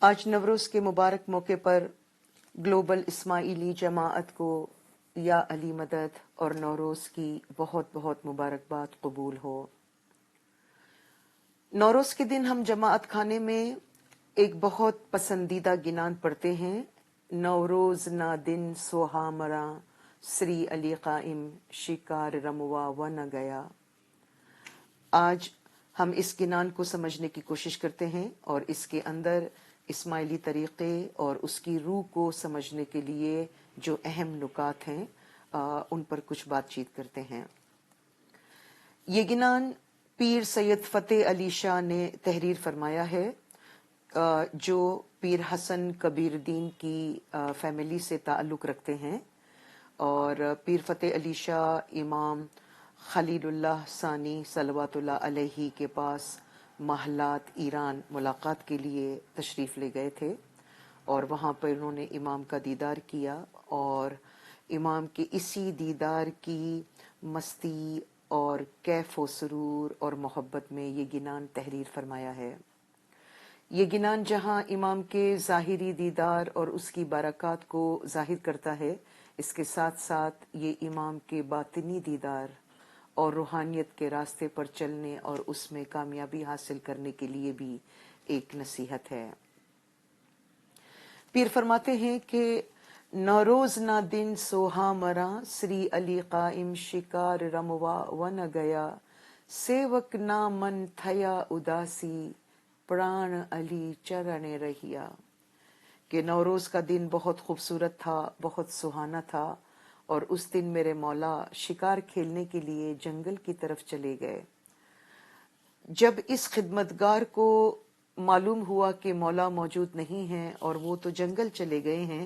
آج نوروز کے مبارک موقع پر گلوبل اسماعیلی جماعت کو یا علی مدد اور نوروز کی بہت بہت مبارکباد قبول ہو۔ نوروز کے دن ہم جماعت خانے میں ایک بہت پسندیدہ گنان پڑھتے ہیں، نوروز نا دن سوہا مراں سری علی قائم شکار رموا و نہ گیا۔ آج ہم اس گنان کو سمجھنے کی کوشش کرتے ہیں اور اس کے اندر اسماعیلی طریقے اور اس کی روح کو سمجھنے کے لیے جو اہم نکات ہیں ان پر کچھ بات چیت کرتے ہیں۔ یہ گنان پیر سید فتح علی شاہ نے تحریر فرمایا ہے، جو پیر حسن کبیر الدین کی فیملی سے تعلق رکھتے ہیں، اور پیر فتح علی شاہ امام خلیل اللہ ثانی صلوات اللہ علیہ کے پاس محلات ایران ملاقات کے لیے تشریف لے گئے تھے، اور وہاں پر انہوں نے امام کا دیدار کیا، اور امام کے اسی دیدار کی مستی اور کیف و سرور اور محبت میں یہ گنان تحریر فرمایا ہے۔ یہ گنان جہاں امام کے ظاہری دیدار اور اس کی برکات کو ظاہر کرتا ہے، اس کے ساتھ ساتھ یہ امام کے باطنی دیدار اور روحانیت کے راستے پر چلنے اور اس میں کامیابی حاصل کرنے کے لیے بھی ایک نصیحت ہے۔ پیر فرماتے ہیں کہ نوروز نا دن سوہا مراں سری علی قائم شکار رموا و نہ گیا، سیوک نا من تھیا اداسی پران علی چرنے رہیا۔ کہ نوروز کا دن بہت خوبصورت تھا، بہت سہانا تھا، اور اس دن میرے مولا شکار کھیلنے کے لیے جنگل کی طرف چلے گئے۔ جب اس خدمتگار کو معلوم ہوا کہ مولا موجود نہیں ہیں اور وہ تو جنگل چلے گئے ہیں،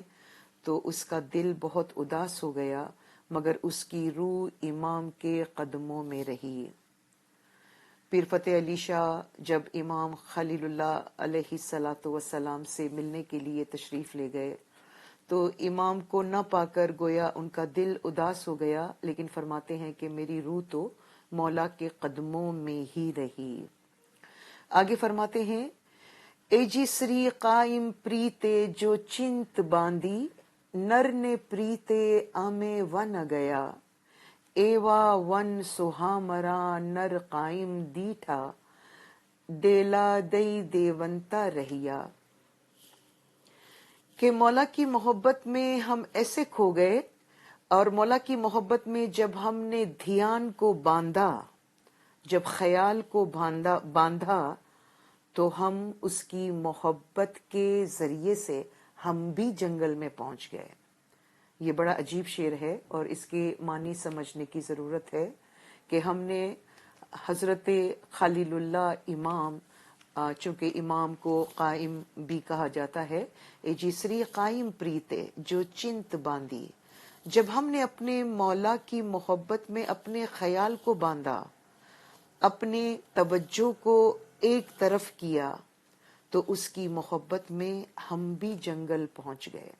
تو اس کا دل بہت اداس ہو گیا، مگر اس کی روح امام کے قدموں میں رہی۔ پیر فتح علی شاہ جب امام خلیل اللہ علیہ الصلوۃ والسلام سے ملنے کے لیے تشریف لے گئے تو امام کو نہ پا کر گویا ان کا دل اداس ہو گیا، لیکن فرماتے ہیں کہ میری روح تو مولا کے قدموں میں ہی رہی۔ آگے فرماتے ہیں، اے جی سری قائم پریتے جو چنت باندھی، نر نے پریتے آمے و نہ گیا، ایوا ون سوہا مرا نر قائم دیٹھا، دیلا دئی دیونتا رہیا۔ کہ مولا کی محبت میں ہم ایسے کھو گئے، اور مولا کی محبت میں جب ہم نے دھیان کو باندھا، جب خیال کو باندھا تو ہم اس کی محبت کے ذریعے سے ہم بھی جنگل میں پہنچ گئے۔ یہ بڑا عجیب شعر ہے اور اس کے معنی سمجھنے کی ضرورت ہے کہ ہم نے حضرت خلیل اللہ امام، چونکہ امام کو قائم بھی کہا جاتا ہے، اے جیسری قائم پریتے جو چنت باندھی، جب ہم نے اپنے مولا کی محبت میں اپنے خیال کو باندھا، اپنے توجہ کو ایک طرف کیا، تو اس کی محبت میں ہم بھی جنگل پہنچ گئے۔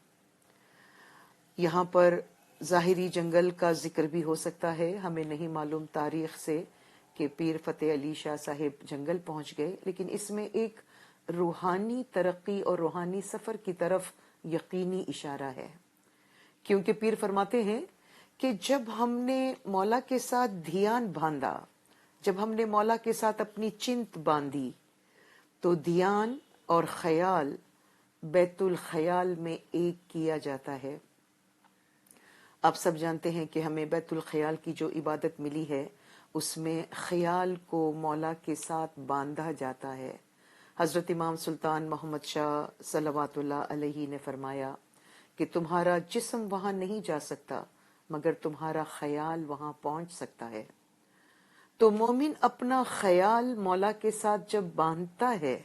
یہاں پر ظاہری جنگل کا ذکر بھی ہو سکتا ہے، ہمیں نہیں معلوم تاریخ سے کہ پیر فتح علی شاہ صاحب جنگل پہنچ گئے، لیکن اس میں ایک روحانی ترقی اور روحانی سفر کی طرف یقینی اشارہ ہے، کیونکہ پیر فرماتے ہیں کہ جب ہم نے مولا کے ساتھ دھیان باندھا، جب ہم نے مولا کے ساتھ اپنی چنت باندھی، تو دھیان اور خیال بیت الخیال میں ایک کیا جاتا ہے۔ آپ سب جانتے ہیں کہ ہمیں بیت الخیال کی جو عبادت ملی ہے، اس میں خیال کو مولا کے ساتھ باندھا جاتا ہے۔ حضرت امام سلطان محمد شاہ صلوات اللہ علیہ نے فرمایا کہ تمہارا جسم وہاں نہیں جا سکتا، مگر تمہارا خیال وہاں پہنچ سکتا ہے۔ تو مومن اپنا خیال مولا کے ساتھ جب باندھتا ہے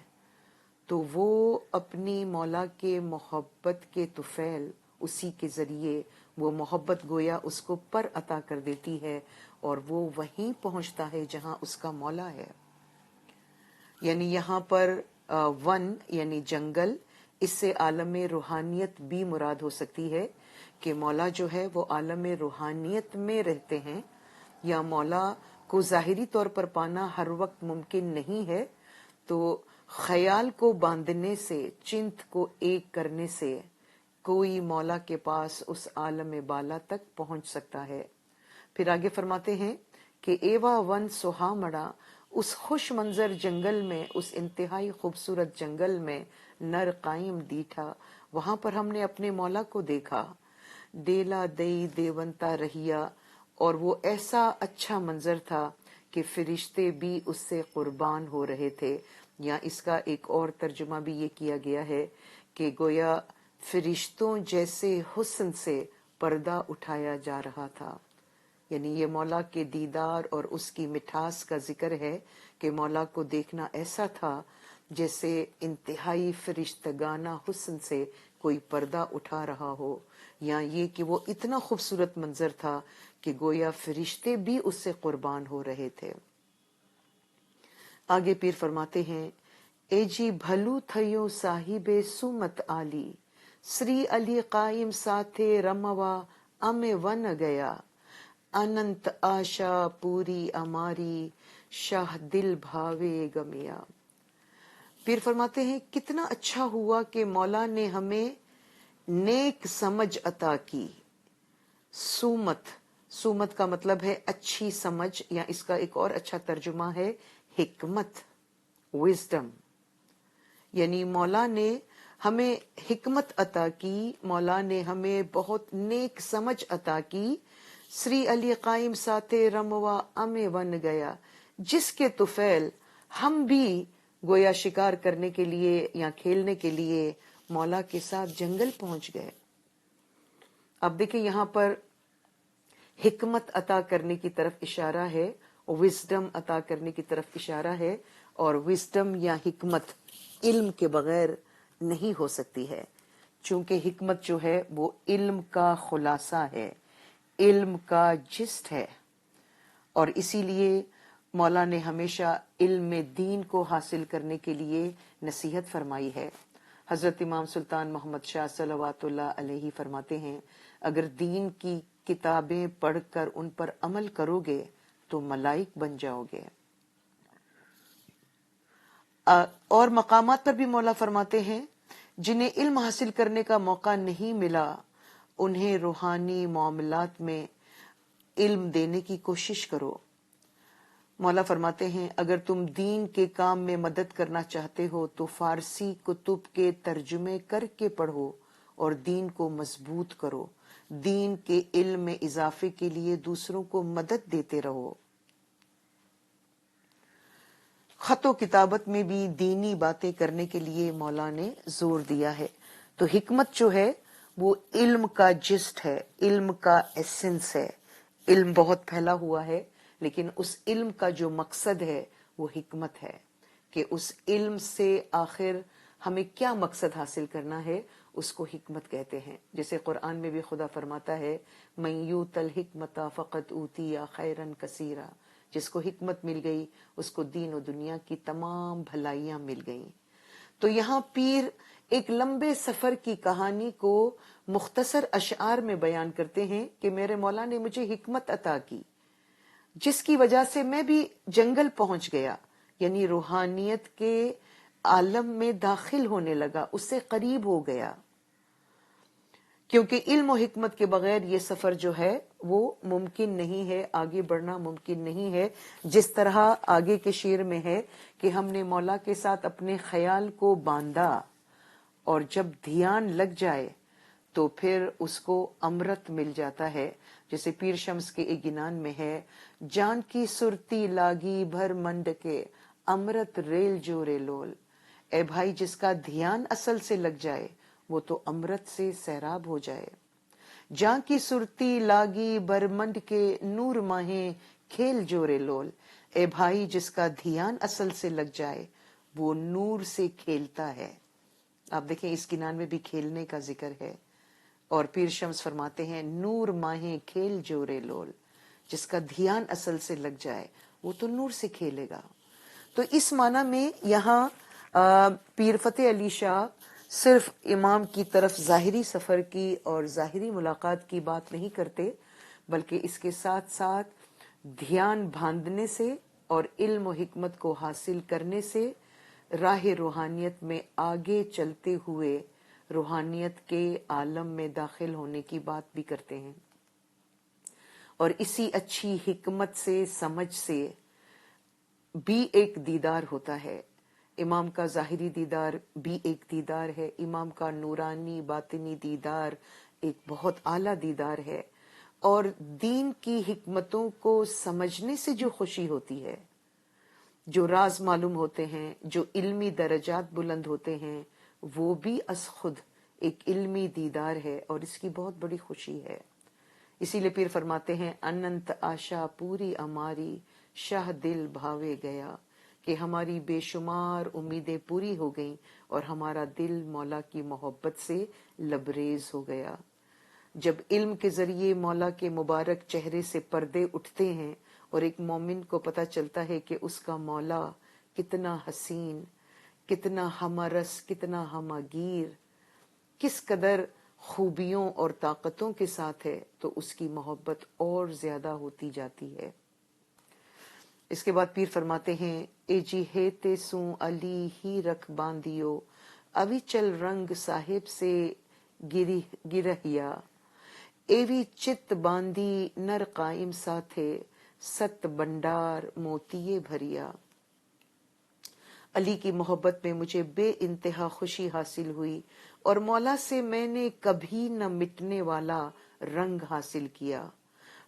تو وہ اپنی مولا کے محبت کے طفیل، اسی کے ذریعے وہ محبت گویا اس کو پر عطا کر دیتی ہے، اور وہ وہیں پہنچتا ہے جہاں اس کا مولا ہے۔ یعنی یہاں پر ون یعنی جنگل، اس سے عالم روحانیت بھی مراد ہو سکتی ہے کہ مولا جو ہے وہ عالم روحانیت میں رہتے ہیں، یا مولا کو ظاہری طور پر پانا ہر وقت ممکن نہیں ہے، تو خیال کو باندھنے سے، چنت کو ایک کرنے سے کوئی مولا کے پاس اس عالم بالا تک پہنچ سکتا ہے۔ پھر آگے فرماتے ہیں کہ ایوا ون سہامڑا، اس خوش منظر جنگل میں، اس انتہائی خوبصورت جنگل میں نر قائم دیٹھا، وہاں پر ہم نے اپنے مولا کو دیکھا۔ ڈیلا دئی دیونتا رہیا، اور وہ ایسا اچھا منظر تھا کہ فرشتے بھی اس سے قربان ہو رہے تھے، یا اس کا ایک اور ترجمہ بھی یہ کیا گیا ہے کہ گویا فرشتوں جیسے حسن سے پردہ اٹھایا جا رہا تھا۔ یعنی یہ مولا کے دیدار اور اس کی مٹھاس کا ذکر ہے کہ مولا کو دیکھنا ایسا تھا جیسے انتہائی فرشتگانہ حسن سے کوئی پردہ اٹھا رہا ہو، یا یہ کہ وہ اتنا خوبصورت منظر تھا کہ گویا فرشتے بھی اس سے قربان ہو رہے تھے۔ آگے پیر فرماتے ہیں، اے جی بھلو تھیو صاحب سومت عالی، سری علی قائم ساتھے رموا ام ون گیا، اننت آشا پوری اماری، شاہ دل بھاوے گمیا۔ پیر فرماتے ہیں کتنا اچھا ہوا کہ مولا نے ہمیں نیک سمجھ عطا کی۔ سومت، سومت کا مطلب ہے اچھی سمجھ، یا اس کا ایک اور اچھا ترجمہ ہے حکمت، وزڈم۔ یعنی مولا نے ہمیں حکمت عطا کی، مولا نے ہمیں بہت نیک سمجھ عطا کی۔ سری علی قائم ساتھے رموا ام ون گیا، جس کے طفیل ہم بھی گویا شکار کرنے کے لیے یا کھیلنے کے لیے مولا کے ساتھ جنگل پہنچ گئے۔ اب دیکھیں یہاں پر حکمت عطا کرنے کی طرف اشارہ ہے، وزڈم عطا کرنے کی طرف اشارہ ہے، اور وزڈم یا حکمت علم کے بغیر نہیں ہو سکتی ہے، چونکہ حکمت جو ہے وہ علم کا خلاصہ ہے، علم کا جسٹ ہے، اور اسی لیے مولا نے ہمیشہ علم دین کو حاصل کرنے کے لیے نصیحت فرمائی ہے۔ حضرت امام سلطان محمد شاہ صلوات اللہ علیہ فرماتے ہیں، اگر دین کی کتابیں پڑھ کر ان پر عمل کرو گے تو ملائک بن جاؤ گے۔ اور مقامات پر بھی مولا فرماتے ہیں، جنہیں علم حاصل کرنے کا موقع نہیں ملا انہیں روحانی معاملات میں علم دینے کی کوشش کرو۔ مولا فرماتے ہیں، اگر تم دین کے کام میں مدد کرنا چاہتے ہو تو فارسی کتب کے ترجمے کر کے پڑھو اور دین کو مضبوط کرو، دین کے علم میں اضافے کے لیے دوسروں کو مدد دیتے رہو۔ خط و کتابت میں بھی دینی باتیں کرنے کے لیے مولا نے زور دیا ہے۔ تو حکمت جو ہے وہ علم کا جسٹ ہے، علم کا ایسنس ہے۔ علم بہت پھیلا ہوا ہے، لیکن اس علم کا جو مقصد ہے وہ حکمت ہے، کہ اس علم سے آخر ہمیں کیا مقصد حاصل کرنا ہے، اس کو حکمت کہتے ہیں۔ جیسے قرآن میں بھی خدا فرماتا ہے، مَن یُؤْتَ الْحِکْمَةَ فَقَدْ أُوتِیَ خَیْرًا کَثِیرًا، جس کو حکمت مل گئی اس کو دین و دنیا کی تمام بھلائیاں مل گئیں۔ تو یہاں پیر ایک لمبے سفر کی کہانی کو مختصر اشعار میں بیان کرتے ہیں کہ میرے مولا نے مجھے حکمت عطا کی، جس کی وجہ سے میں بھی جنگل پہنچ گیا، یعنی روحانیت کے عالم میں داخل ہونے لگا، اس سے قریب ہو گیا، کیونکہ علم و حکمت کے بغیر یہ سفر جو ہے وہ ممکن نہیں ہے، آگے بڑھنا ممکن نہیں ہے۔ جس طرح آگے کے شعر میں ہے کہ ہم نے مولا کے ساتھ اپنے خیال کو باندھا، اور جب دھیان لگ جائے تو پھر اس کو امرت مل جاتا ہے۔ جیسے پیر شمس کے ایک گنان میں ہے، جان کی سرتی لاگی بھر منڈ کے، امرت ریل جو ریلول۔ اے بھائی، جس کا دھیان اصل سے لگ جائے وہ تو امرت سے سیراب ہو جائے۔ جان کی سرتی لاگی بھر منڈ کے، نور ماہیں کھیل جو ریلول۔ اے بھائی، جس کا دھیان اصل سے لگ جائے وہ نور سے کھیلتا ہے۔ آپ دیکھیں اس گنان میں بھی کھیلنے کا ذکر ہے، اور پیر شمس فرماتے ہیں، نور ماہیں کھیل جو ریلول، جس کا دھیان اصل سے لگ جائے وہ تو نور سے کھیلے گا۔ تو اس معنی میں یہاں پیر فتح علی شاہ صرف امام کی طرف ظاہری سفر کی اور ظاہری ملاقات کی بات نہیں کرتے، بلکہ اس کے ساتھ ساتھ دھیان باندھنے سے اور علم و حکمت کو حاصل کرنے سے راہ روحانیت میں آگے چلتے ہوئے روحانیت کے عالم میں داخل ہونے کی بات بھی کرتے ہیں، اور اسی اچھی حکمت سے سمجھ سے بھی ایک دیدار ہوتا ہے۔ امام کا ظاہری دیدار بھی ایک دیدار ہے، امام کا نورانی باطنی دیدار ایک بہت اعلیٰ دیدار ہے، اور دین کی حکمتوں کو سمجھنے سے جو خوشی ہوتی ہے، جو راز معلوم ہوتے ہیں، جو علمی درجات بلند ہوتے ہیں، وہ بھی از خود ایک علمی دیدار ہے اور اس کی بہت بڑی خوشی ہے۔ اسی لیے پیر فرماتے ہیں اننت آشا پوری ہماری شاہ دل بھاوے گیا، کہ ہماری بے شمار امیدیں پوری ہو گئیں اور ہمارا دل مولا کی محبت سے لبریز ہو گیا۔ جب علم کے ذریعے مولا کے مبارک چہرے سے پردے اٹھتے ہیں اور ایک مومن کو پتہ چلتا ہے کہ اس کا مولا کتنا حسین، کتنا ہمرس، کتنا ہمگیر، کس قدر خوبیوں اور طاقتوں کے ساتھ ہے، تو اس کی محبت اور زیادہ ہوتی جاتی ہے۔ اس کے بعد پیر فرماتے ہیں اے جی ہیتے سوں علی ہی رکھ باندھیو، اوی چل رنگ صاحب سے گرہیا، ایوی چت باندھی نر قائم ساتھے، ست بنڈار موتیے بھریا۔ علی کی محبت میں مجھے بے انتہا خوشی حاصل ہوئی، اور مولا سے میں نے کبھی نہ مٹنے والا رنگ حاصل کیا۔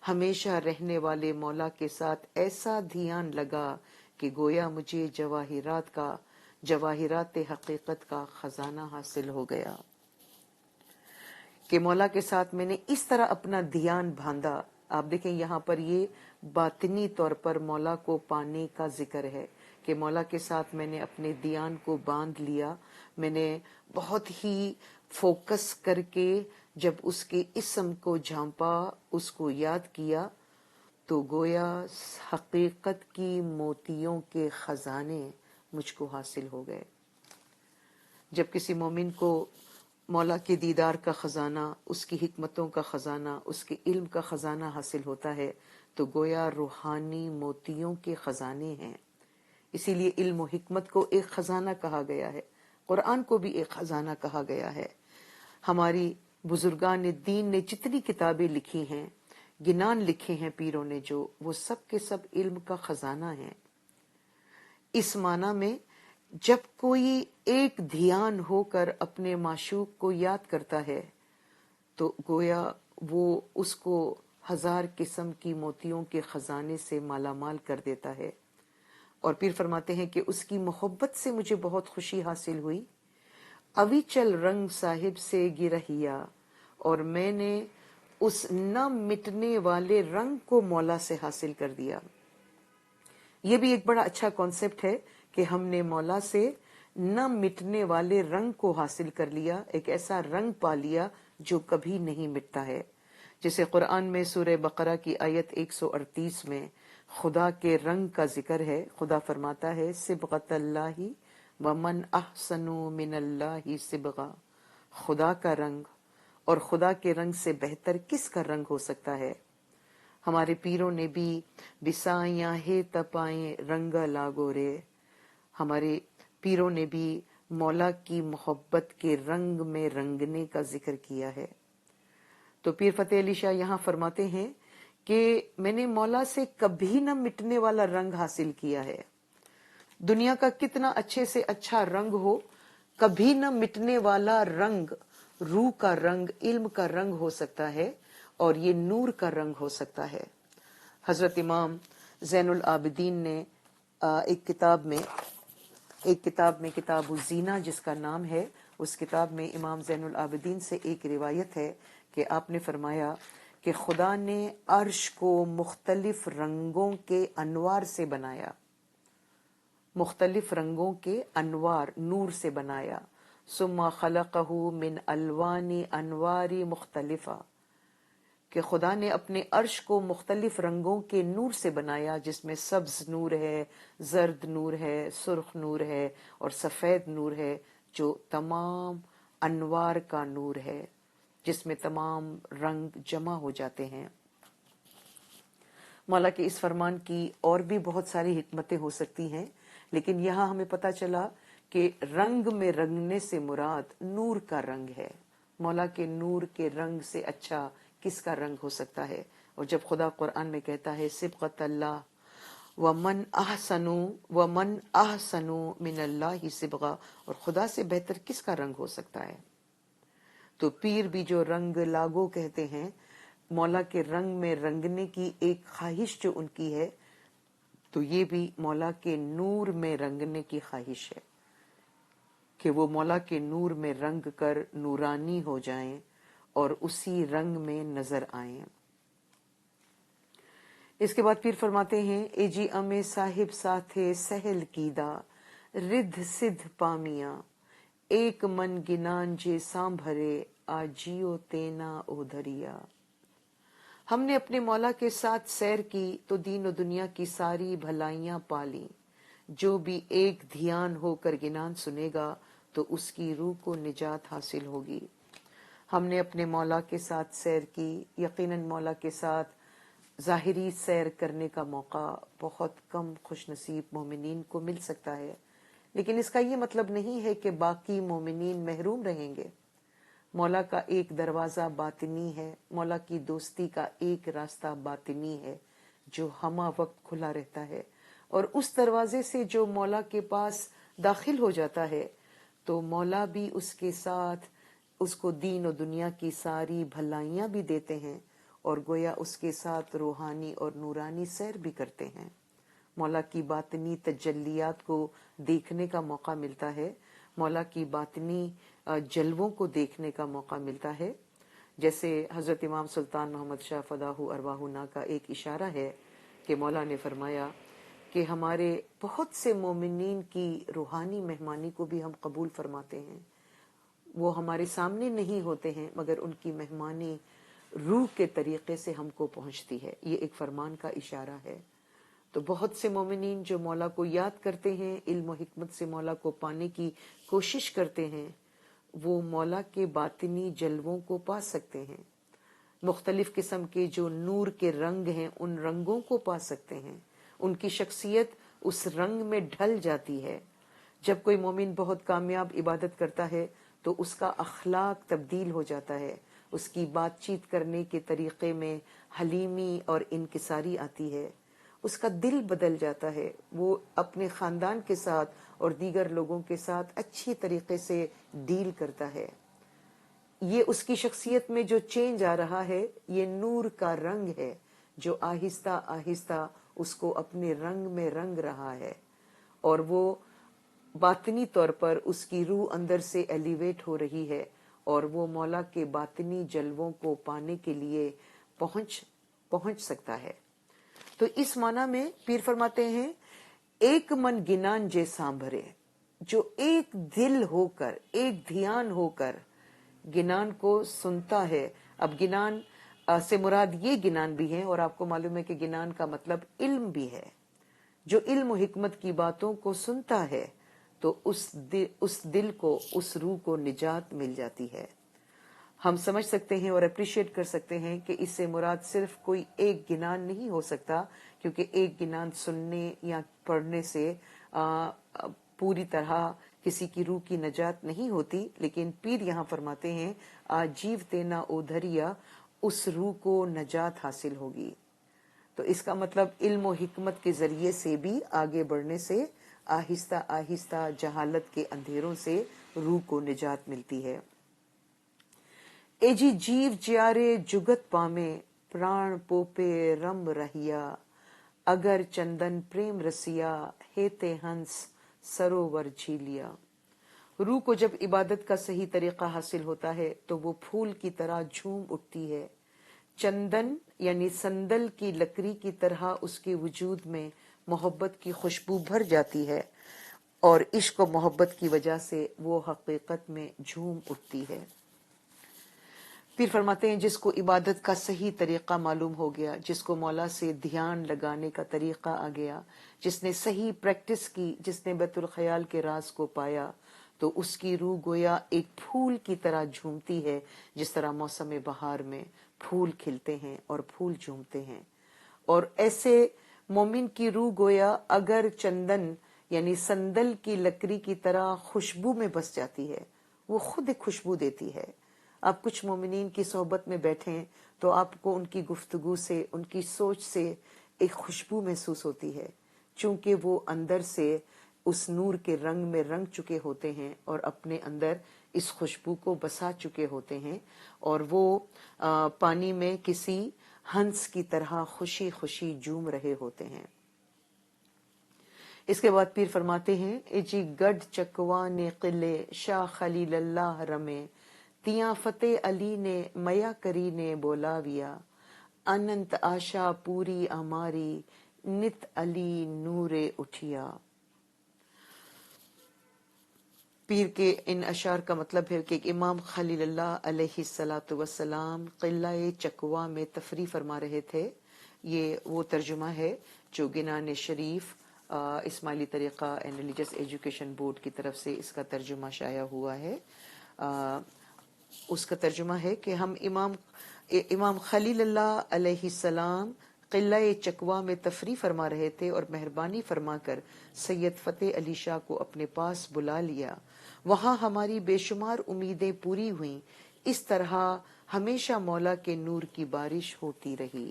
ہمیشہ رہنے والے مولا کے ساتھ ایسا دھیان لگا کہ گویا مجھے جواہرات حقیقت کا خزانہ حاصل ہو گیا، کہ مولا کے ساتھ میں نے اس طرح اپنا دھیان باندھا۔ آپ دیکھیں یہاں پر یہ باطنی طور پر مولا کو پانے کا ذکر ہے کہ مولا کے ساتھ میں نے اپنے دھیان کو باندھ لیا، میں نے بہت ہی فوکس کر کے جب اس کے اسم کو جھانپا، اس کو یاد کیا، تو گویا حقیقت کی موتیوں کے خزانے مجھ کو حاصل ہو گئے۔ جب کسی مومن کو مولا کے دیدار کا خزانہ، اس کی حکمتوں کا خزانہ، اس کے علم کا خزانہ حاصل ہوتا ہے تو گویا روحانی موتیوں کے خزانے ہیں۔ اسی لیے علم و حکمت کو ایک خزانہ کہا گیا ہے، قرآن کو بھی ایک خزانہ کہا گیا ہے۔ ہماری بزرگان دین نے جتنی کتابیں لکھی ہیں، گنان لکھے ہیں پیروں نے جو، وہ سب کے سب علم کا خزانہ ہیں۔ اس معنی میں جب کوئی ایک دھیان ہو کر اپنے معشوق کو یاد کرتا ہے تو گویا وہ اس کو ہزار قسم کی موتیوں کے خزانے سے مالا مال کر دیتا ہے۔ اور پھر فرماتے ہیں کہ اس کی محبت سے مجھے بہت خوشی حاصل ہوئی، اوی چل رنگ صاحب سے گرہیا، اور میں نے اس نہ مٹنے والے رنگ کو مولا سے حاصل کر دیا۔ یہ بھی ایک بڑا اچھا کانسیپٹ ہے کہ ہم نے مولا سے نہ مٹنے والے رنگ کو حاصل کر لیا، ایک ایسا رنگ پا لیا جو کبھی نہیں مٹتا ہے۔ جیسے قرآن میں سورہ بقرہ کی آیت 138 میں خدا کے رنگ کا ذکر ہے، خدا فرماتا ہے صبغۃ اللہ ومن احسن من اللہ صبغہ، خدا کا رنگ، اور خدا کے رنگ سے بہتر کس کا رنگ ہو سکتا ہے۔ ہمارے پیروں نے بھی بسائیاں ہے تپائیں رنگ لاگو رے، ہمارے پیروں نے بھی مولا کی محبت کے رنگ میں رنگنے کا ذکر کیا ہے۔ تو پیر فتح علی شاہ یہاں فرماتے ہیں کہ میں نے مولا سے کبھی نہ مٹنے والا رنگ حاصل کیا ہے۔ دنیا کا کتنا اچھے سے اچھا رنگ ہو، کبھی نہ مٹنے والا رنگ روح کا رنگ، علم کا رنگ ہو سکتا ہے، اور یہ نور کا رنگ ہو سکتا ہے۔ حضرت امام زین العابدین نے ایک کتاب میں کتاب الزینہ جس کا نام ہے، اس کتاب میں امام زین العابدین سے ایک روایت ہے کہ آپ نے فرمایا کہ خدا نے عرش کو مختلف رنگوں کے انوار سے بنایا، مختلف رنگوں کے انوار نور سے بنایا، ثم خلقہ من الوان انوار مختلفہ، کہ خدا نے اپنے عرش کو مختلف رنگوں کے نور سے بنایا، جس میں سبز نور ہے، زرد نور ہے، سرخ نور ہے اور سفید نور ہے، جو تمام انوار کا نور ہے، جس میں تمام رنگ جمع ہو جاتے ہیں۔ مولا کے اس فرمان کی اور بھی بہت ساری حکمتیں ہو سکتی ہیں، لیکن یہاں ہمیں پتہ چلا کہ رنگ میں رنگنے سے مراد نور کا رنگ ہے. مولا کے نور کے رنگ سے اچھا کس کا رنگ ہو سکتا ہے؟ اور جب خدا قرآن میں کہتا ہے صبغۃ اللہ ومن احسن من اللہ صبغہ، اور خدا سے بہتر کس کا رنگ ہو سکتا ہے؟ تو پیر بھی جو رنگ لاگو کہتے ہیں، مولا کے رنگ میں رنگنے کی ایک خواہش جو ان کی ہے، تو یہ بھی مولا کے نور میں رنگنے کی خواہش ہے کہ وہ مولا کے نور میں رنگ کر نورانی ہو جائیں اور اسی رنگ میں نظر آئیں. اس کے بعد پیر فرماتے ہیں اے جی امے صاحب ساتھے سہل کیدا ردھ سدھ پامیاں ایک من گنان جے سانبھرے آجیو تینا او دھریا. ہم نے اپنے مولا کے ساتھ سیر کی تو دین و دنیا کی ساری بھلائیاں پالیں. جو بھی ایک دھیان ہو کر گنان سنے گا تو اس کی روح کو نجات حاصل ہوگی. ہم نے اپنے مولا کے ساتھ سیر کی. یقیناً مولا کے ساتھ ظاہری سیر کرنے کا موقع بہت کم خوش نصیب مومنین کو مل سکتا ہے، لیکن اس کا یہ مطلب نہیں ہے کہ باقی مومنین محروم رہیں گے. مولا کا ایک دروازہ باطنی ہے، مولا کی دوستی کا ایک راستہ باطنی ہے جو ہمہ وقت کھلا رہتا ہے، اور اس دروازے سے جو مولا کے پاس داخل ہو جاتا ہے تو مولا بھی اس کے ساتھ اس کو دین و دنیا کی ساری بھلائیاں بھی دیتے ہیں اور گویا اس کے ساتھ روحانی اور نورانی سیر بھی کرتے ہیں. مولا کی باطنی تجلیات کو دیکھنے کا موقع ملتا ہے، مولا کی باطنی جلووں کو دیکھنے کا موقع ملتا ہے. جیسے حضرت امام سلطان محمد شاہ فداہ ارواحنا کا ایک اشارہ ہے کہ مولا نے فرمایا کہ ہمارے بہت سے مومنین کی روحانی مہمانی کو بھی ہم قبول فرماتے ہیں. وہ ہمارے سامنے نہیں ہوتے ہیں مگر ان کی مہمانی روح کے طریقے سے ہم کو پہنچتی ہے. یہ ایک فرمان کا اشارہ ہے. تو بہت سے مومنین جو مولا کو یاد کرتے ہیں، علم و حکمت سے مولا کو پانے کی کوشش کرتے ہیں، وہ مولا کے باطنی جلووں کو پا سکتے ہیں. مختلف قسم کے جو نور کے رنگ ہیں ان رنگوں کو پا سکتے ہیں. ان کی شخصیت اس رنگ میں ڈھل جاتی ہے. جب کوئی مومن بہت کامیاب عبادت کرتا ہے تو اس کا اخلاق تبدیل ہو جاتا ہے. اس کی بات چیت کرنے کے طریقے میں حلیمی اور انکساری آتی ہے. اس کا دل بدل جاتا ہے. وہ اپنے خاندان کے ساتھ اور دیگر لوگوں کے ساتھ اچھی طریقے سے ڈیل کرتا ہے. یہ اس کی شخصیت میں جو چینج آ رہا ہے یہ نور کا رنگ ہے جو آہستہ آہستہ اس کو اپنے رنگ میں رنگ رہا ہے، اور وہ باطنی طور پر اس کی روح اندر سے ایلیویٹ ہو رہی ہے اور وہ مولا کے باطنی جلووں کو پانے کے لیے پہنچ سکتا ہے. تو اس معنی میں پیر فرماتے ہیں ایک من گنان جے سانبھرے، جو ایک دل ہو کر ایک دھیان ہو کر گنان کو سنتا ہے. اب گنان سے مراد یہ گنان بھی ہے، اور آپ کو معلوم ہے کہ گنان کا مطلب علم بھی ہے. جو علم و حکمت کی باتوں کو سنتا ہے تو اس دل کو، اس روح کو نجات مل جاتی ہے. ہم سمجھ سکتے ہیں اور اپریشیٹ کر سکتے ہیں کہ اس سے مراد صرف کوئی ایک گنان نہیں ہو سکتا، کیونکہ ایک گنان سننے یا پڑھنے سے پوری طرح کسی کی روح کی نجات نہیں ہوتی. لیکن پیر یہاں فرماتے ہیں آجیو تینا او دھریا، اس روح کو نجات حاصل ہوگی. تو اس کا مطلب علم و حکمت کے ذریعے سے بھی آگے بڑھنے سے آہستہ آہستہ جہالت کے اندھیروں سے روح کو نجات ملتی ہے. اے جی جیو جیارے جگت پامے پران پوپے رم رہیا اگر چندن پریم رسیا ہیتے ہنس سروور جھیلیا. روح کو جب عبادت کا صحیح طریقہ حاصل ہوتا ہے تو وہ پھول کی طرح جھوم اٹھتی ہے. چندن یعنی سندل کی لکڑی کی طرح اس کے وجود میں محبت کی خوشبو بھر جاتی ہے، اور عشق و محبت کی وجہ سے وہ حقیقت میں جھوم اٹھتی ہے. پھر فرماتے ہیں جس کو عبادت کا صحیح طریقہ معلوم ہو گیا، جس کو مولا سے دھیان لگانے کا طریقہ آ گیا، جس نے صحیح پریکٹس کی، جس نے بیت الخیال کے راز کو پایا، تو اس کی روح گویا ایک پھول کی طرح جھومتی ہے، جس طرح موسم بہار میں پھول کھلتے ہیں اور پھول جھومتے ہیں. اور ایسے مومن کی روح گویا اگر چندن یعنی سندل کی لکڑی کی طرح خوشبو میں بس جاتی ہے، وہ خود ایک خوشبو دیتی ہے۔ آپ کچھ مومنین کی صحبت میں بیٹھیں تو آپ کو ان کی گفتگو سے، ان کی سوچ سے ایک خوشبو محسوس ہوتی ہے، چونکہ وہ اندر سے اس نور کے رنگ میں رنگ چکے ہوتے ہیں اور اپنے اندر اس خوشبو کو بسا چکے ہوتے ہیں، اور وہ پانی میں کسی ہنس کی طرح خوشی خوشی جوم رہے ہوتے ہیں۔ اس کے بعد پیر فرماتے ہیں، ایجی گڈ چکوانے قلے شاہ خلیل اللہ رمے، تیاں فتح علی نے میا کری نے بولاویا، اننت آشا پوری ہماری نت علی نورے اٹھیا۔ پیر کے ان اشعار کا مطلب ہے کہ امام خلیل اللہ علیہ الصلاۃ والسلام قلعہ چکوا میں تفریح فرما رہے تھے۔ یہ وہ ترجمہ ہے جو گنان شریف اسماعیلی طریقہ اینڈ ریلیجس ایجوکیشن بورڈ کی طرف سے اس کا ترجمہ شائع ہوا ہے۔ اس کا ترجمہ ہے کہ ہم امام خلیل اللہ علیہ السلام قلعہ چکوا میں تفریح فرما رہے تھے اور مہربانی فرما کر سید فتح علی شاہ کو اپنے پاس بلا لیا۔ وہاں ہماری بے شمار امیدیں پوری ہوئیں، اس طرح ہمیشہ مولا کے نور کی بارش ہوتی رہی۔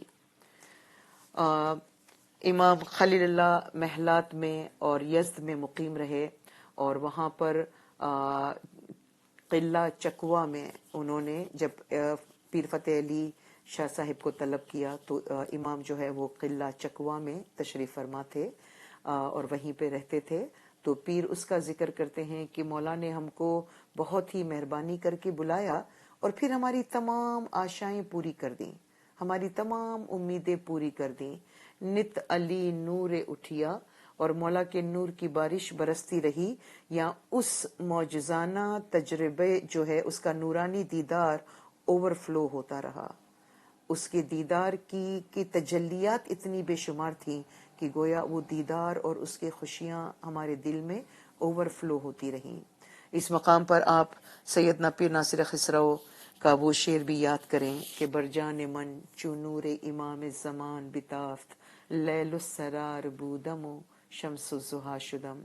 امام خلیل اللہ محلات میں اور یزد میں مقیم رہے، اور وہاں پر قلعہ چکوا میں انہوں نے جب پیر فتح علی شاہ صاحب کو طلب کیا تو امام جو ہے وہ قلعہ چکوا میں تشریف فرما تھے اور وہیں پہ رہتے تھے۔ تو پیر اس کا ذکر کرتے ہیں کہ مولا نے ہم کو بہت ہی مہربانی کر کے بلایا اور پھر ہماری تمام آشائیں پوری کر دیں، ہماری تمام امیدیں پوری کر دیں۔ نت علی نور اٹھیا، اور مولا کے نور کی بارش برستی رہی، یا اس معجزانہ تجربے جو ہے اس کا نورانی دیدار اوور فلو ہوتا رہا۔ اس کے دیدار کی تجلیات اتنی بے شمار تھیں کہ گویا وہ دیدار اور اس کے خوشیاں ہمارے دل میں اوور فلو ہوتی رہیں۔ اس مقام پر آپ سیدنا پیر ناصر خسرو کا وہ شعر بھی یاد کریں کہ برجان من چو نور امام زمان بتافت، لیل السرار بودم و شمس الضحیٰ شدم۔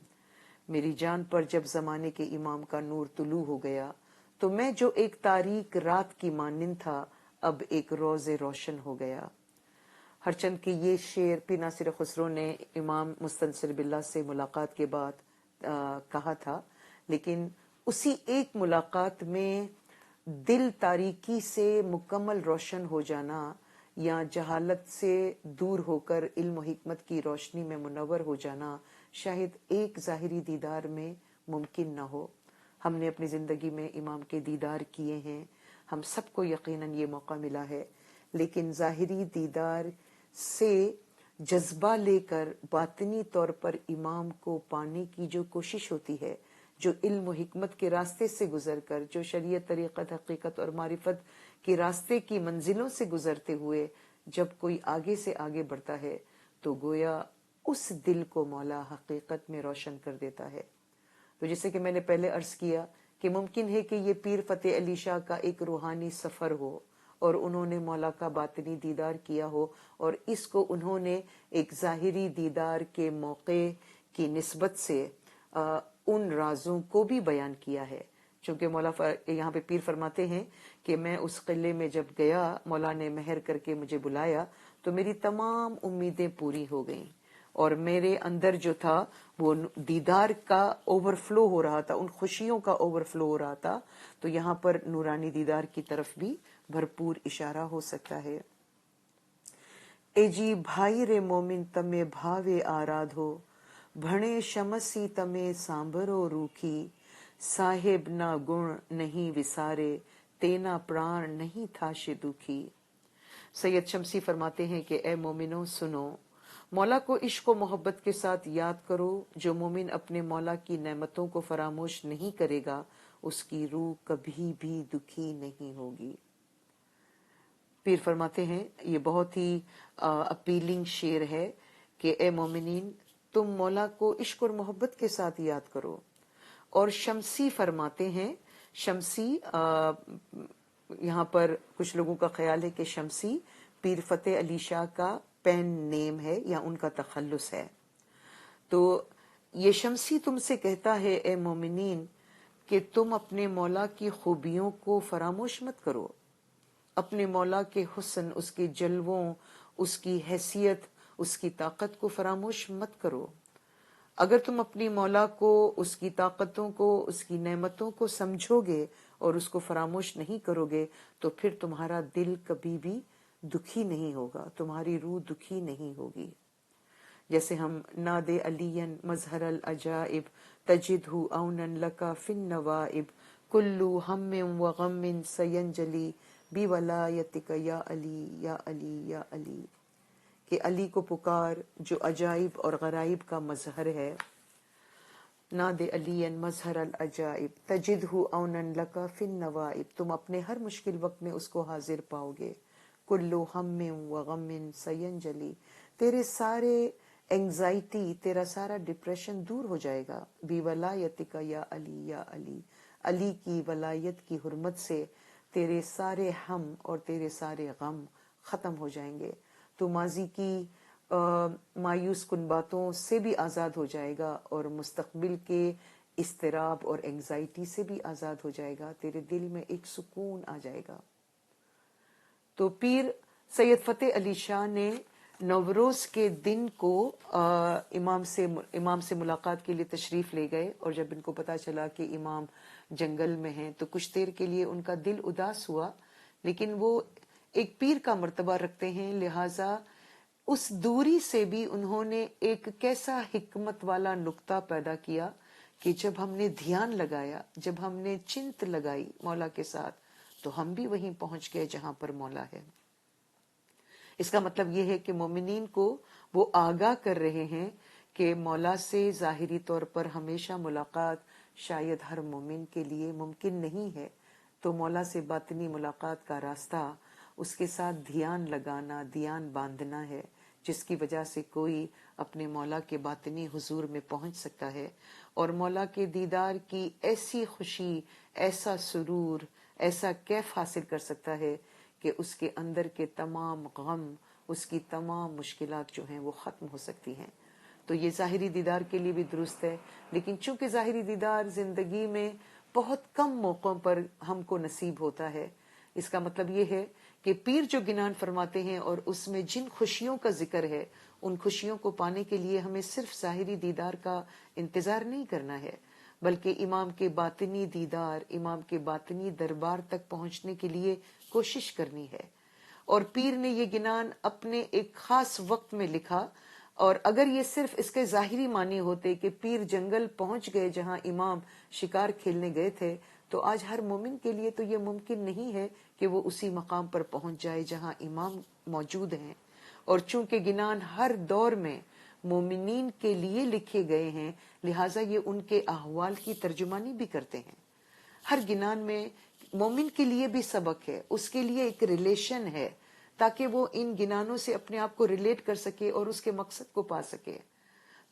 میری جان پر جب زمانے کے امام کا نور طلوع ہو گیا تو میں جو ایک تاریک رات کی مانند تھا اب ایک روز روشن ہو گیا۔ ہرچند کہ یہ شعر پیر ناصر خسرو نے امام مستنصر باللہ سے ملاقات کے بعد کہا تھا، لیکن اسی ایک ملاقات میں دل تاریکی سے مکمل روشن ہو جانا یا جہالت سے دور ہو کر علم و حکمت کی روشنی میں منور ہو جانا شاید ایک ظاہری دیدار میں ممکن نہ ہو۔ ہم نے اپنی زندگی میں امام کے دیدار کیے ہیں، ہم سب کو یقیناً یہ موقع ملا ہے، لیکن ظاہری دیدار سے جذبہ لے کر باطنی طور پر امام کو پانے کی جو کوشش ہوتی ہے، جو علم و حکمت کے راستے سے گزر کر، جو شریعت، طریقت، حقیقت اور معرفت کے راستے کی منزلوں سے گزرتے ہوئے جب کوئی آگے سے آگے بڑھتا ہے تو گویا اس دل کو مولا حقیقت میں روشن کر دیتا ہے۔ تو جیسے کہ میں نے پہلے عرض کیا کہ ممکن ہے کہ یہ پیر فتح علی شاہ کا ایک روحانی سفر ہو اور انہوں نے مولا کا باطنی دیدار کیا ہو، اور اس کو انہوں نے ایک ظاہری دیدار کے موقع کی نسبت سے ان رازوں کو بھی بیان کیا ہے۔ چونکہ مولا یہاں پہ پیر فرماتے ہیں کہ میں اس قلعے میں جب گیا، مولا نے مہر کر کے مجھے بلایا تو میری تمام امیدیں پوری ہو گئیں، اور میرے اندر جو تھا وہ دیدار کا اوور فلو ہو رہا تھا، ان خوشیوں کا اوور فلو ہو رہا تھا۔ تو یہاں پر نورانی دیدار کی طرف بھی بھرپور اشارہ ہو سکتا ہے۔ اے جی بھائی رے مومن تمے بھاوے آراد ہو، بھنے شمسی تمے سانبرو روکھی، صاحب نہ گن نہیں وسارے، تینا پران نہیں تھاشے دکھی۔ سید شمسی فرماتے ہیں کہ اے مومنوں سنو، مولا کو عشق و محبت کے ساتھ یاد کرو۔ جو مومن اپنے مولا کی نعمتوں کو فراموش نہیں کرے گا اس کی روح کبھی بھی دکھی نہیں ہوگی۔ پیر فرماتے ہیں یہ بہت ہی اپیلنگ شعر ہے کہ اے مومنین تم مولا کو عشق اور محبت کے ساتھ یاد کرو۔ اور شمسی فرماتے ہیں، شمسی یہاں پر کچھ لوگوں کا خیال ہے کہ شمسی پیر فتح علی شاہ کا پین نیم ہے یا ان کا تخلص ہے۔ تو یہ شمسی تم سے کہتا ہے اے مومنین کہ تم اپنے مولا کی خوبیوں کو فراموش مت کرو، اپنے مولا کے حسن، اس کے جلووں، اس کی حیثیت، اس کی طاقت کو فراموش مت کرو۔ اگر تم اپنی مولا کو، اس کی طاقتوں کو، اس کی نعمتوں کو سمجھو گے اور اس کو فراموش نہیں کرو گے تو پھر تمہارا دل کبھی بھی دکھی نہیں ہوگا، تمہاری روح دکھی نہیں ہوگی۔ جیسے ہم ناد علین مظہر العجائب تجدہ اونا لکا فی النوائب کلو ہم وغم سینجلی بی ولایتک یا علی یا علی یا علی، کہ علی کو پکار جو عجائب اور غرائب کا مظہر ہے۔ ناد علی مظہر العجائب تجدہ اونا لکا فی النوائب، تم اپنے ہر مشکل وقت میں اس کو حاضر پاؤ گے۔ کلو ہم وغم سینجلی، تیرے سارے انگزائٹی، تیرا سارا ڈپریشن دور ہو جائے گا۔ بی ولایتک یا علی یا علی، علی کی ولایت کی حرمت سے تیرے سارے ہم اور تیرے سارے غم ختم ہو جائیں گے۔ تو ماضی کی مایوس کن باتوں سے بھی آزاد ہو جائے گا اور مستقبل کے اضطراب اور انگزائٹی سے بھی آزاد ہو جائے گا، تیرے دل میں ایک سکون آ جائے گا۔ تو پیر سید فتح علی شاہ نے نوروز کے دن کو امام سے ملاقات کے لیے تشریف لے گئے، اور جب ان کو پتا چلا کہ امام جنگل میں ہیں تو کچھ دیر کے لیے ان کا دل اداس ہوا، لیکن وہ ایک پیر کا مرتبہ رکھتے ہیں، لہٰذا اس دوری سے بھی انہوں نے ایک کیسا حکمت والا نقطہ پیدا کیا کہ جب ہم نے دھیان لگایا، جب ہم نے چنت لگائی مولا کے ساتھ، تو ہم بھی وہیں پہنچ گئے جہاں پر مولا ہے۔ اس کا مطلب یہ ہے کہ مومنین کو وہ آگاہ کر رہے ہیں کہ مولا سے ظاہری طور پر ہمیشہ ملاقات شاید ہر مومن کے لیے ممکن نہیں ہے، تو مولا سے باطنی ملاقات کا راستہ اس کے ساتھ دھیان لگانا، دھیان باندھنا ہے، جس کی وجہ سے کوئی اپنے مولا کے باطنی حضور میں پہنچ سکتا ہے اور مولا کے دیدار کی ایسی خوشی، ایسا سرور، ایسا کیف حاصل کر سکتا ہے کہ اس کے اندر کے تمام غم، اس کی تمام مشکلات جو ہیں وہ ختم ہو سکتی ہیں۔ تو یہ ظاہری دیدار کے لیے بھی درست ہے، لیکن چونکہ ظاہری دیدار زندگی میں بہت کم موقعوں پر ہم کو نصیب ہوتا ہے، اس کا مطلب یہ ہے کہ پیر جو گنان فرماتے ہیں اور اس میں جن خوشیوں کا ذکر ہے، ان خوشیوں کو پانے کے لیے ہمیں صرف ظاہری دیدار کا انتظار نہیں کرنا ہے، بلکہ امام کے باطنی دیدار، امام کے باطنی دربار تک پہنچنے کے لیے کوشش کرنی ہے۔ اور پیر نے یہ گنان اپنے ایک خاص وقت میں لکھا، اور اگر یہ صرف اس کے ظاہری معنی ہوتے کہ پیر جنگل پہنچ گئے جہاں امام شکار کھیلنے گئے تھے، تو آج ہر مومن کے لیے تو یہ ممکن نہیں ہے کہ وہ اسی مقام پر پہنچ جائے جہاں امام موجود ہیں۔ اور چونکہ گنان ہر دور میں مومنین کے لیے لکھے گئے ہیں، لہٰذا یہ ان کے احوال کی ترجمانی بھی کرتے ہیں۔ ہر گنان میں مومن کے لیے بھی سبق ہے، اس کے لیے ایک ریلیشن ہے، تاکہ وہ ان گنانوں سے اپنے آپ کو ریلیٹ کر سکے اور اس کے مقصد کو پا سکے۔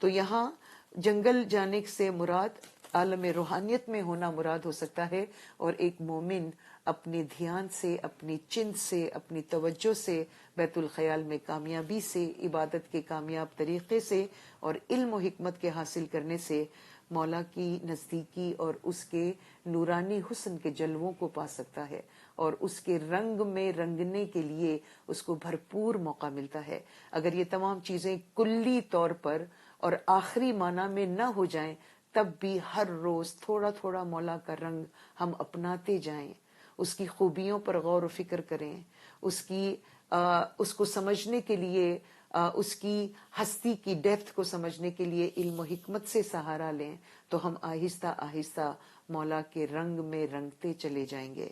تو یہاں جنگل جانے سے مراد عالم روحانیت میں ہونا مراد ہو سکتا ہے، اور ایک مومن اپنے دھیان سے، اپنی چنت سے، اپنی توجہ سے، بیت الخیال میں کامیابی سے، عبادت کے کامیاب طریقے سے اور علم و حکمت کے حاصل کرنے سے مولا کی نزدیکی اور اس کے نورانی حسن کے جلووں کو پا سکتا ہے، اور اس کے رنگ میں رنگنے کے لیے اس کو بھرپور موقع ملتا ہے۔ اگر یہ تمام چیزیں کلی طور پر اور آخری معنی میں نہ ہو جائیں، تب بھی ہر روز تھوڑا تھوڑا مولا کا رنگ ہم اپناتے جائیں، اس کی خوبیوں پر غور و فکر کریں، اس کو سمجھنے کے لیے، اس کی ہستی کی ڈیپتھ کو سمجھنے کے لیے علم و حکمت سے سہارا لیں، تو ہم آہستہ آہستہ مولا کے رنگ میں رنگتے چلے جائیں گے۔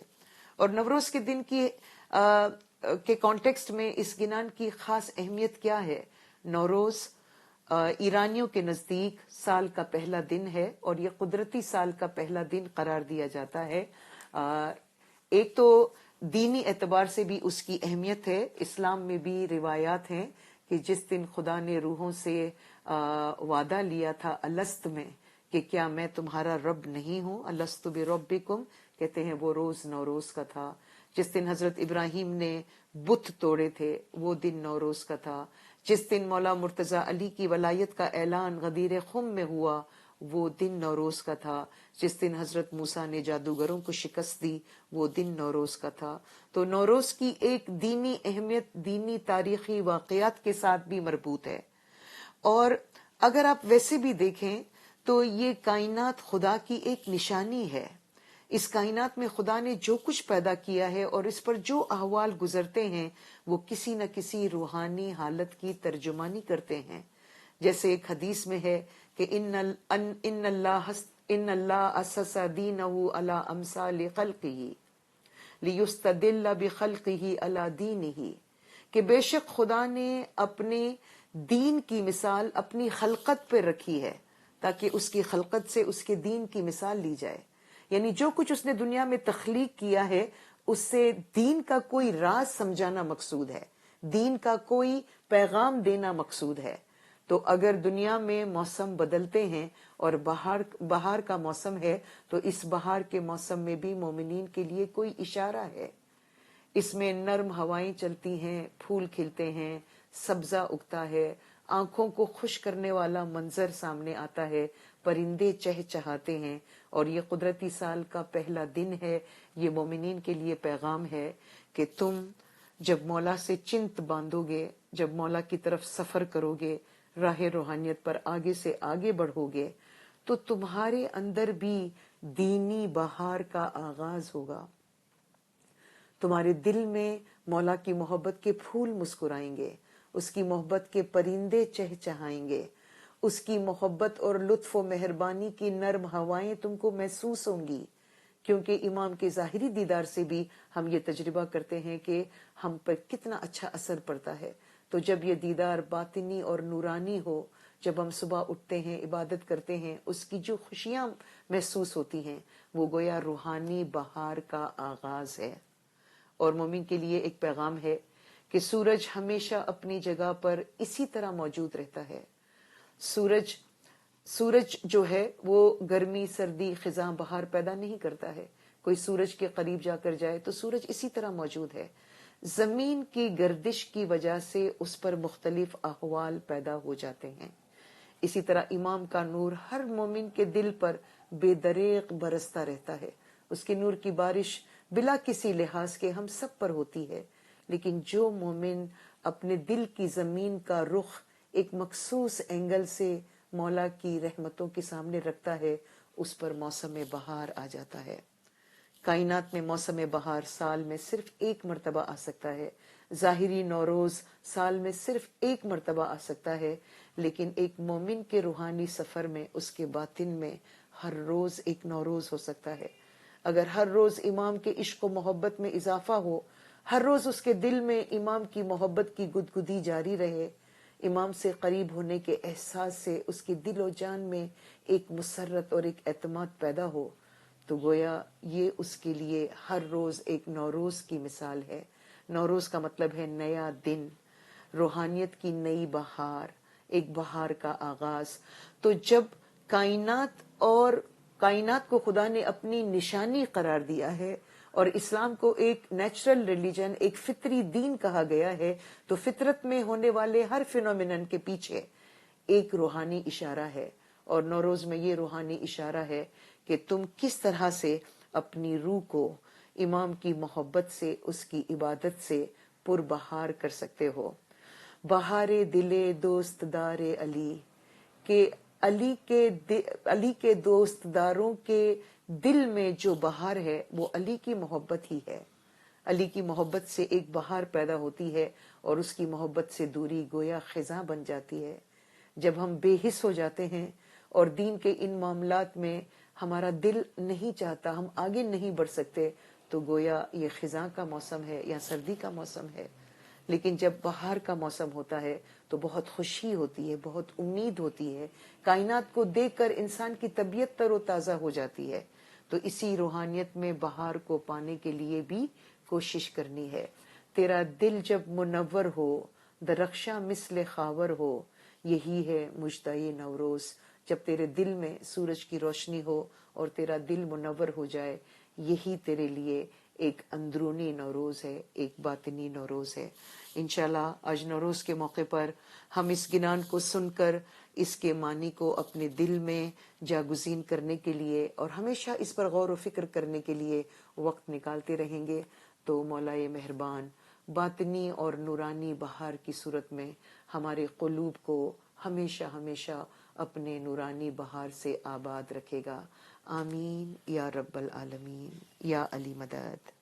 اور نوروز کے دن کے کانٹیکسٹ میں اس گنان کی خاص اہمیت کیا ہے؟ نوروز ایرانیوں کے نزدیک سال کا پہلا دن ہے، اور یہ قدرتی سال کا پہلا دن قرار دیا جاتا ہے۔ ایک تو دینی اعتبار سے بھی اس کی اہمیت ہے، اسلام میں بھی روایات ہیں کہ جس دن خدا نے روحوں سے وعدہ لیا تھا الست میں کہ کیا میں تمہارا رب نہیں ہوں، الست بربکم، کہتے ہیں وہ روز نوروز کا تھا۔ جس دن حضرت ابراہیم نے بت توڑے تھے وہ دن نوروز کا تھا۔ جس دن مولا مرتضی علی کی ولایت کا اعلان غدیر خم میں ہوا وہ دن نوروز کا تھا. جس دن حضرت موسیٰ نے جادوگروں کو شکست دی وہ دن نوروز کا تھا. تو نوروز کی ایک دینی اہمیت دینی تاریخی واقعات کے ساتھ بھی مربوط ہے. اور اگر آپ ویسے بھی دیکھیں تو یہ کائنات خدا کی ایک نشانی ہے. اس کائنات میں خدا نے جو کچھ پیدا کیا ہے اور اس پر جو احوال گزرتے ہیں وہ کسی نہ کسی روحانی حالت کی ترجمانی کرتے ہیں. جیسے ایک حدیث میں ہے کہ ان اللہ اسس دینہ علی امثال خلقہ لیستدل بخلقہ علی دینہ، کہ بے شک خدا نے اپنے دین کی مثال اپنی خلقت پہ رکھی ہے تاکہ اس کی خلقت سے اس کے دین کی مثال لی جائے. یعنی جو کچھ اس نے دنیا میں تخلیق کیا ہے اس سے دین کا کوئی راز سمجھانا مقصود ہے، دین کا کوئی پیغام دینا مقصود ہے. تو اگر دنیا میں موسم بدلتے ہیں اور بہار کا موسم ہے تو اس بہار کے موسم میں بھی مومنین کے لیے کوئی اشارہ ہے. اس میں نرم ہوائیں چلتی ہیں، پھول کھلتے ہیں، سبزہ اگتا ہے، آنکھوں کو خوش کرنے والا منظر سامنے آتا ہے، پرندے چہچہاتے ہیں. اور یہ قدرتی سال کا پہلا دن ہے. یہ مومنین کے لیے پیغام ہے کہ تم جب مولا سے چنت باندھو گے، جب مولا کی طرف سفر کرو گے، راہ روحانیت پر آگے سے آگے بڑھو گے تو تمہارے اندر بھی دینی بہار کا آغاز ہوگا. تمہارے دل میں مولا کی محبت کے پھول مسکرائیں گے، اس کی محبت کے پرندے چہچہائیں گے، اس کی محبت اور لطف و مہربانی کی نرم ہوائیں تم کو محسوس ہوں گی. کیونکہ امام کے ظاہری دیدار سے بھی ہم یہ تجربہ کرتے ہیں کہ ہم پر کتنا اچھا اثر پڑتا ہے. تو جب یہ دیدار باطنی اور نورانی ہو، جب ہم صبح اٹھتے ہیں عبادت کرتے ہیں، اس کی جو خوشیاں محسوس ہوتی ہیں وہ گویا روحانی بہار کا آغاز ہے. اور مومن کے لیے ایک پیغام ہے کہ سورج ہمیشہ اپنی جگہ پر اسی طرح موجود رہتا ہے. سورج جو ہے وہ گرمی سردی خزاں بہار پیدا نہیں کرتا ہے. کوئی سورج کے قریب جا کر جائے تو سورج اسی طرح موجود ہے. زمین کی گردش کی وجہ سے اس پر مختلف احوال پیدا ہو جاتے ہیں. اسی طرح امام کا نور ہر مومن کے دل پر بے دریغ برستا رہتا ہے. اس کے نور کی بارش بلا کسی لحاظ کے ہم سب پر ہوتی ہے. لیکن جو مومن اپنے دل کی زمین کا رخ ایک مخصوص اینگل سے مولا کی رحمتوں کے سامنے رکھتا ہے اس پر موسم بہار آ جاتا ہے. کائنات میں موسم بہار سال میں صرف ایک مرتبہ آ سکتا ہے. ظاہری نوروز سال میں صرف ایک مرتبہ آ سکتا ہے، لیکن ایک مومن کے روحانی سفر میں اس کے باطن میں ہر روز ایک نوروز ہو سکتا ہے. اگر ہر روز امام کے عشق و محبت میں اضافہ ہو، ہر روز اس کے دل میں امام کی محبت کی گدگدی جاری رہے، امام سے قریب ہونے کے احساس سے اس کی دل و جان میں ایک مسرت اور ایک اعتماد پیدا ہو، تو گویا یہ اس کے لیے ہر روز ایک نوروز کی مثال ہے. نوروز کا مطلب ہے نیا دن، روحانیت کی نئی بہار، ایک بہار کا آغاز. تو جب کائنات کو خدا نے اپنی نشانی قرار دیا ہے اور اسلام کو ایک نیچرل ریلیجن، ایک فطری دین کہا گیا ہے، تو فطرت میں ہونے والے ہر فینومینن کے پیچھے ایک روحانی اشارہ ہے. اور نوروز میں یہ روحانی اشارہ ہے کہ تم کس طرح سے اپنی روح کو امام کی محبت سے، اس کی عبادت سے پربہار کر سکتے ہو. بہار دل دوست دار علی، کہ علی کے دوست داروں کے دل میں جو بہار ہے وہ علی کی محبت ہی ہے. علی کی محبت سے ایک بہار پیدا ہوتی ہے اور اس کی محبت سے دوری گویا خزاں بن جاتی ہے. جب ہم بے حس ہو جاتے ہیں اور دین کے ان معاملات میں ہمارا دل نہیں چاہتا، ہم آگے نہیں بڑھ سکتے، تو گویا یہ خزاں کا موسم ہے یا سردی کا موسم ہے. لیکن جب بہار کا موسم ہوتا ہے تو بہت خوشی ہوتی ہے، بہت امید ہوتی ہے. کائنات کو دیکھ کر انسان کی طبیعت تر و تازہ ہو جاتی ہے. تو اسی روحانیت میں بہار کو پانے کے لیے بھی کوشش کرنی ہے. تیرا دل جب منور ہو، درخشاں مثل خاور ہو، یہی ہے مژدہ نوروز. جب تیرے دل میں سورج کی روشنی ہو اور تیرا دل منور ہو جائے، یہی تیرے لیے ایک اندرونی نوروز ہے، ایک باطنی نوروز ہے۔ انشاءاللہ آج نوروز کے موقع پر ہم اس گنان کو سن کر اس کے معنی کو اپنے دل میں جاگزین کرنے کے لیے اور ہمیشہ اس پر غور و فکر کرنے کے لیے وقت نکالتے رہیں گے۔ تو مولا مہربان باطنی اور نورانی بہار کی صورت میں ہمارے قلوب کو ہمیشہ ہمیشہ اپنے نورانی بہار سے آباد رکھے گا۔ آمین یا رب العالمین یا علی مدد۔